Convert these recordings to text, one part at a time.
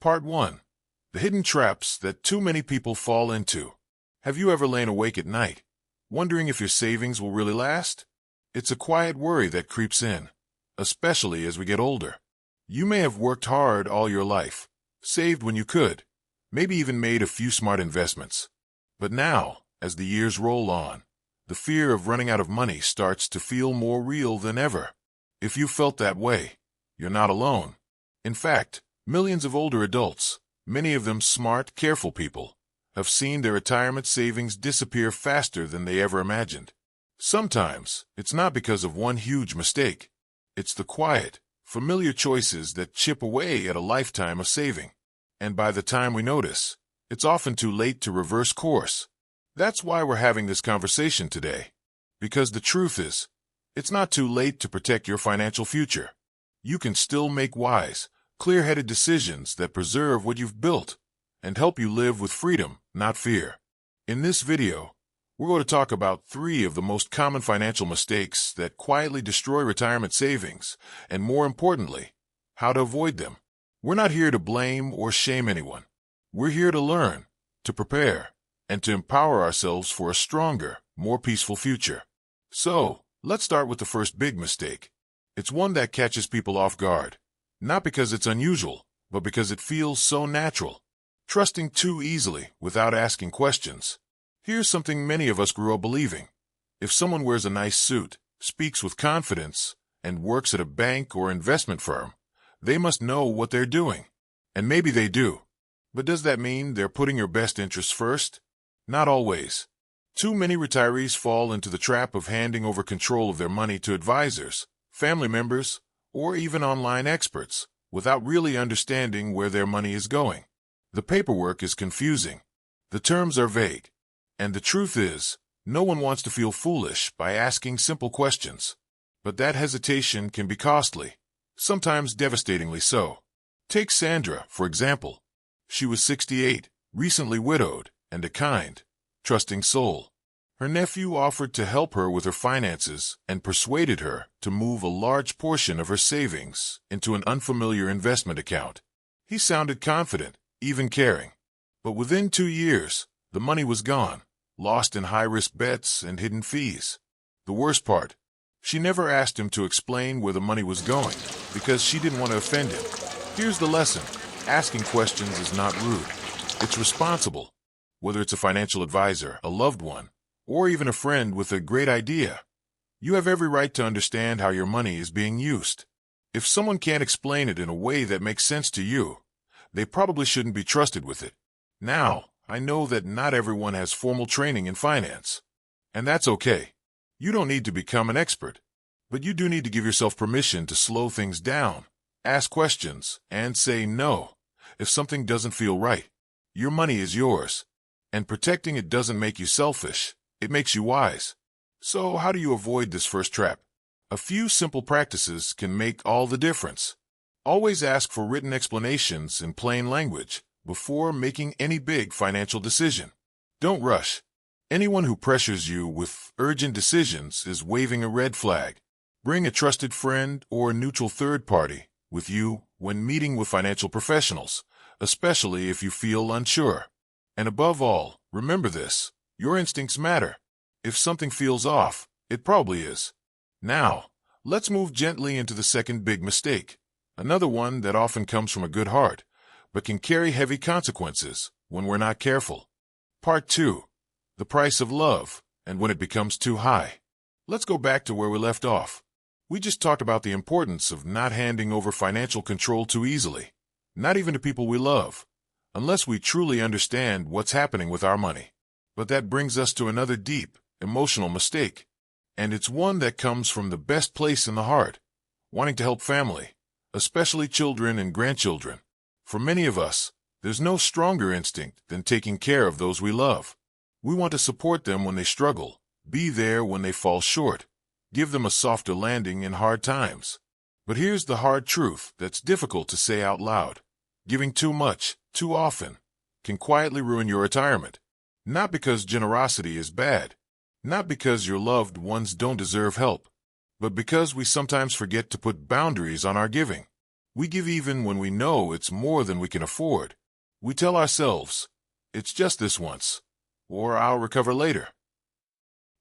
Part 1. The hidden traps that too many people fall into. Have you ever lain awake at night, wondering if your savings will really last? It's a quiet worry that creeps in, especially as we get older. You may have worked hard all your life, saved when you could, maybe even made a few smart investments. But now, as the years roll on, the fear of running out of money starts to feel more real than ever. If you felt that way, you're not alone. In fact, millions of older adults, many of them smart, careful people, have seen their retirement savings disappear faster than they ever imagined. Sometimes, it's not because of one huge mistake. It's the quiet, familiar choices that chip away at a lifetime of saving. And by the time we notice, it's often too late to reverse course. That's why we're having this conversation today. Because the truth is, it's not too late to protect your financial future. You can still make wise, clear-headed decisions that preserve what you've built and help you live with freedom, not fear. In this video, we're going to talk about 3 of the most common financial mistakes that quietly destroy retirement savings, and more importantly, how to avoid them. We're not here to blame or shame anyone. We're here to learn, to prepare, and to empower ourselves for a stronger, more peaceful future. So, let's start with the first big mistake. It's one that catches people off guard, not because it's unusual, but because it feels so natural. Trusting too easily without asking questions. Here's something many of us grew up believing. If someone wears a nice suit, speaks with confidence, and works at a bank or investment firm, they must know what they're doing. And maybe they do. But does that mean they're putting your best interests first? Not always. Too many retirees fall into the trap of handing over control of their money to advisors, family members, or even online experts, without really understanding where their money is going. The paperwork is confusing. The terms are vague. And the truth is, no one wants to feel foolish by asking simple questions. But that hesitation can be costly, sometimes devastatingly so. Take Sandra, for example. She was 68, recently widowed, and a kind, trusting soul. Her nephew offered to help her with her finances and persuaded her to move a large portion of her savings into an unfamiliar investment account. He sounded confident, even caring. But within 2 years, the money was gone, lost in high-risk bets and hidden fees. The worst part, she never asked him to explain where the money was going, because she didn't want to offend him. Here's the lesson. Asking questions is not rude. It's responsible. Whether it's a financial advisor, a loved one, or even a friend with a great idea, you have every right to understand how your money is being used. If someone can't explain it in a way that makes sense to you, they probably shouldn't be trusted with it. Now, I know that not everyone has formal training in finance, and that's okay. You don't need to become an expert, but you do need to give yourself permission to slow things down, ask questions, and say no if something doesn't feel right. Your money is yours, and protecting it doesn't make you selfish. It makes you wise. So how do you avoid this first trap? A few simple practices can make all the difference. Always ask for written explanations in plain language before making any big financial decision. Don't rush. Anyone who pressures you with urgent decisions is waving a red flag. Bring a trusted friend or a neutral third party with you when meeting with financial professionals, especially if you feel unsure. And above all, remember this. Your instincts matter. If something feels off, it probably is. Now, let's move gently into the second big mistake. Another one that often comes from a good heart, but can carry heavy consequences when we're not careful. Part 2. The price of love, and when it becomes too high. Let's go back to where we left off. We just talked about the importance of not handing over financial control too easily, not even to people we love, unless we truly understand what's happening with our money. But that brings us to another deep, emotional mistake. And it's one that comes from the best place in the heart, wanting to help family, especially children and grandchildren. For many of us, there's no stronger instinct than taking care of those we love. We want to support them when they struggle, be there when they fall short, give them a softer landing in hard times. But here's the hard truth that's difficult to say out loud. Giving too much, too often, can quietly ruin your retirement. Not because generosity is bad, not because your loved ones don't deserve help, but because we sometimes forget to put boundaries on our giving. We give even when we know it's more than we can afford. We tell ourselves, it's just this once, or I'll recover later.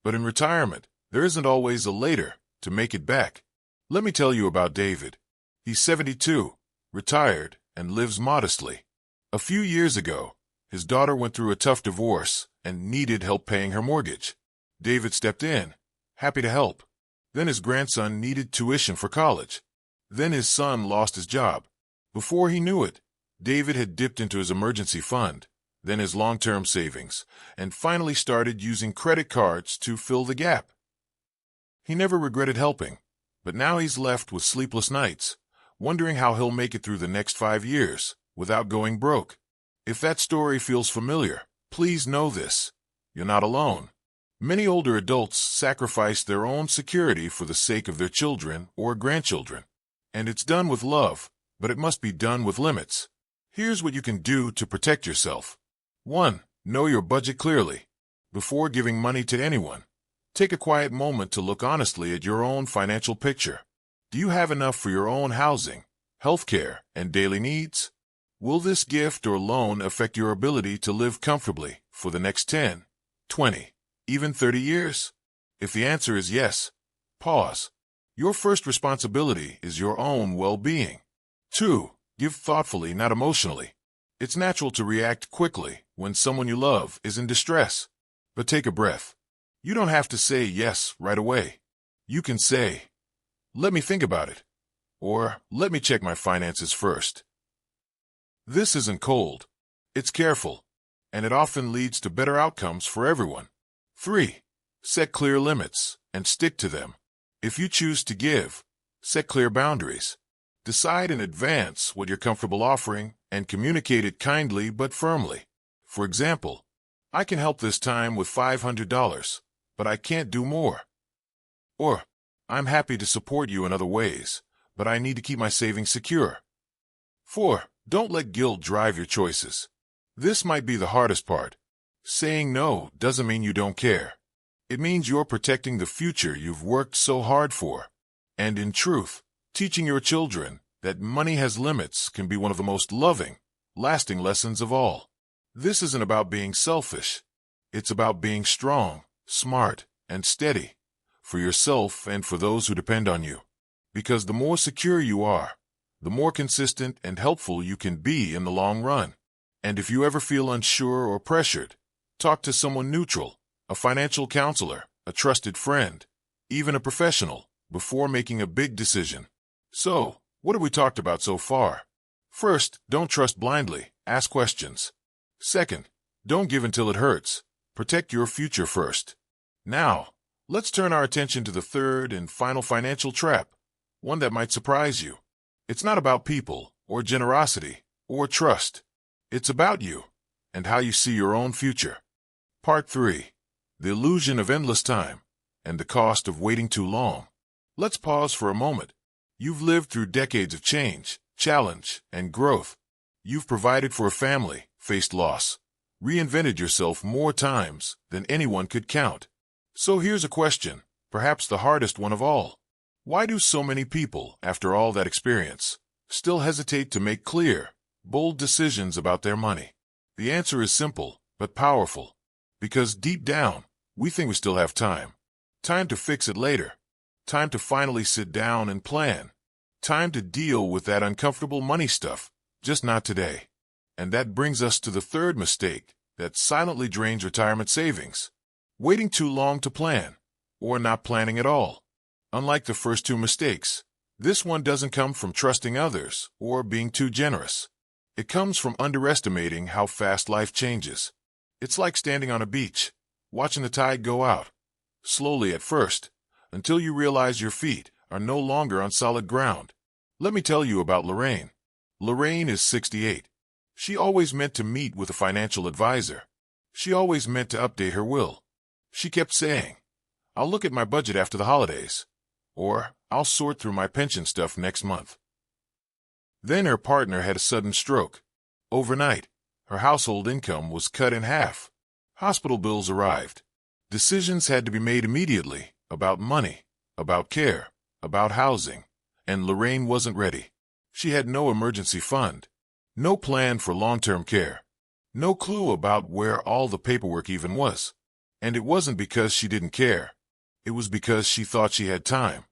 But in retirement, there isn't always a later to make it back. Let me tell you about David. He's 72, retired, and lives modestly. A few years ago, his daughter went through a tough divorce and needed help paying her mortgage. David stepped in, happy to help. Then his grandson needed tuition for college. Then his son lost his job. Before he knew it, David had dipped into his emergency fund, then his long-term savings, and finally started using credit cards to fill the gap. He never regretted helping, but now he's left with sleepless nights, wondering how he'll make it through the next 5 years without going broke. If that story feels familiar, please know this: you're not alone. Many older adults sacrifice their own security for the sake of their children or grandchildren. And it's done with love, but it must be done with limits. Here's what you can do to protect yourself. 1. Know your budget clearly. Before giving money to anyone, take a quiet moment to look honestly at your own financial picture. Do you have enough for your own housing, healthcare, and daily needs? Will this gift or loan affect your ability to live comfortably for the next 10, 20, even 30 years? If the answer is yes, pause. Your first responsibility is your own well-being. 2. Give thoughtfully, not emotionally. It's natural to react quickly when someone you love is in distress. But take a breath. You don't have to say yes right away. You can say, "Let me think about it," or "Let me check my finances first." This isn't cold. It's careful, and it often leads to better outcomes for everyone. 3. Set clear limits and stick to them. If you choose to give, set clear boundaries. Decide in advance what you're comfortable offering and communicate it kindly but firmly. For example, "I can help this time with $500, but I can't do more." Or, "I'm happy to support you in other ways, but I need to keep my savings secure." 4. Don't let guilt drive your choices. This might be the hardest part. Saying no doesn't mean you don't care. It means you're protecting the future you've worked so hard for. And in truth, teaching your children that money has limits can be one of the most loving, lasting lessons of all. This isn't about being selfish. It's about being strong, smart, and steady for yourself and for those who depend on you. Because the more secure you are, the more consistent and helpful you can be in the long run. And if you ever feel unsure or pressured, talk to someone neutral, a financial counselor, a trusted friend, even a professional, before making a big decision. So, what have we talked about so far? First, don't trust blindly. Ask questions. Second, don't give until it hurts. Protect your future first. Now, let's turn our attention to the third and final financial trap, one that might surprise you. It's not about people, or generosity, or trust. It's about you, and how you see your own future. Part 3. The illusion of endless time, and the cost of waiting too long. Let's pause for a moment. You've lived through decades of change, challenge, and growth. You've provided for a family, faced loss, reinvented yourself more times than anyone could count. So here's a question, perhaps the hardest one of all. Why do so many people, after all that experience, still hesitate to make clear, bold decisions about their money? The answer is simple, but powerful. Because deep down, we think we still have time. Time to fix it later. Time to finally sit down and plan. Time to deal with that uncomfortable money stuff, just not today. And that brings us to the third mistake that silently drains retirement savings. Waiting too long to plan, or not planning at all. Unlike the first two mistakes, this one doesn't come from trusting others or being too generous. It comes from underestimating how fast life changes. It's like standing on a beach, watching the tide go out, slowly at first, until you realize your feet are no longer on solid ground. Let me tell you about Lorraine. Lorraine is 68. She always meant to meet with a financial advisor. She always meant to update her will. She kept saying, "I'll look at my budget after the holidays," or "I'll sort through my pension stuff next month." Then her partner had a sudden stroke. Overnight, her household income was cut in half. Hospital bills arrived. Decisions had to be made immediately about money, about care, about housing, and Lorraine wasn't ready. She had no emergency fund, no plan for long-term care, no clue about where all the paperwork even was. And it wasn't because she didn't care. It was because she thought she had time.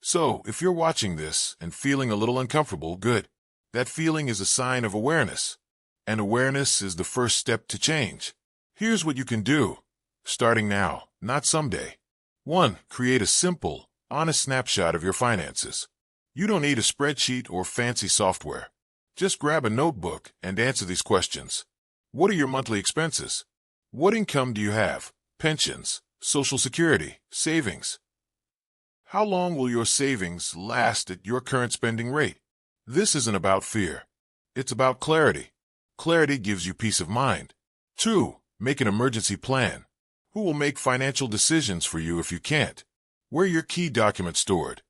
So, if you're watching this and feeling a little uncomfortable, good. That feeling is a sign of awareness. And awareness is the first step to change. Here's what you can do, starting now, not someday. 1. Create a simple, honest snapshot of your finances. You don't need a spreadsheet or fancy software. Just grab a notebook and answer these questions. What are your monthly expenses? What income do you have? Pensions, Social Security, savings. How long will your savings last at your current spending rate? This isn't about fear. It's about clarity. Clarity gives you peace of mind. 2. Make an emergency plan. Who will make financial decisions for you if you can't? Where are your key documents stored?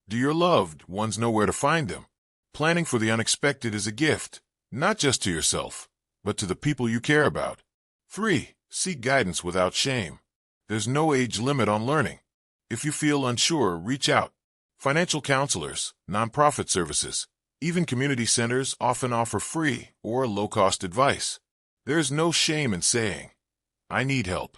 Do your loved ones know where to find them? Planning for the unexpected is a gift, not just to yourself, but to the people you care about. 3. Seek guidance without shame. There's no age limit on learning. If you feel unsure, reach out. Financial counselors, nonprofit services, even community centers often offer free or low-cost advice. There's no shame in saying, I need help.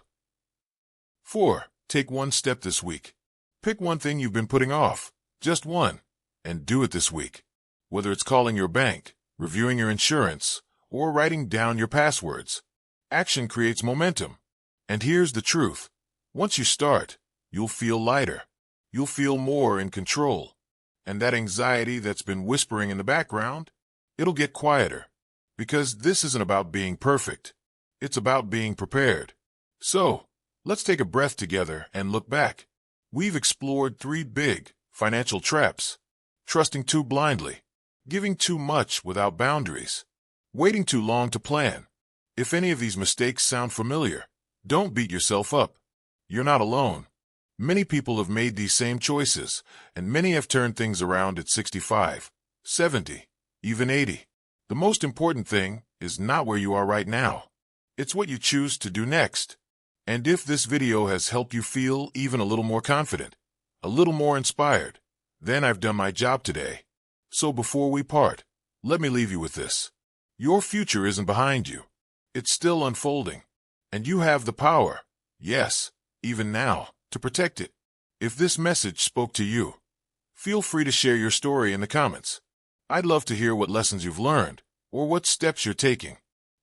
4. Take one step this week. Pick one thing you've been putting off, just one, and do it this week. Whether it's calling your bank, reviewing your insurance, or writing down your passwords. Action creates momentum. And here's the truth. Once you start, you'll feel lighter. You'll feel more in control. And that anxiety that's been whispering in the background, it'll get quieter. Because this isn't about being perfect. It's about being prepared. So, let's take a breath together and look back. We've explored 3 big financial traps. Trusting too blindly. Giving too much without boundaries. Waiting too long to plan. If any of these mistakes sound familiar, don't beat yourself up. You're not alone. Many people have made these same choices, and many have turned things around at 65, 70, even 80. The most important thing is not where you are right now. It's what you choose to do next. And if this video has helped you feel even a little more confident, a little more inspired, then I've done my job today. So before we part, let me leave you with this. Your future isn't behind you. It's still unfolding. And you have the power, yes, even now, to protect it. If this message spoke to you, feel free to share your story in the comments. I'd love to hear what lessons you've learned, or what steps you're taking.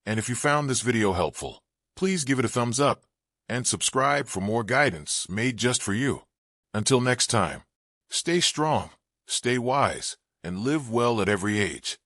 And if you found this video helpful, please give it a thumbs up, and subscribe for more guidance made just for you. Until next time, stay strong, stay wise, and live well at every age.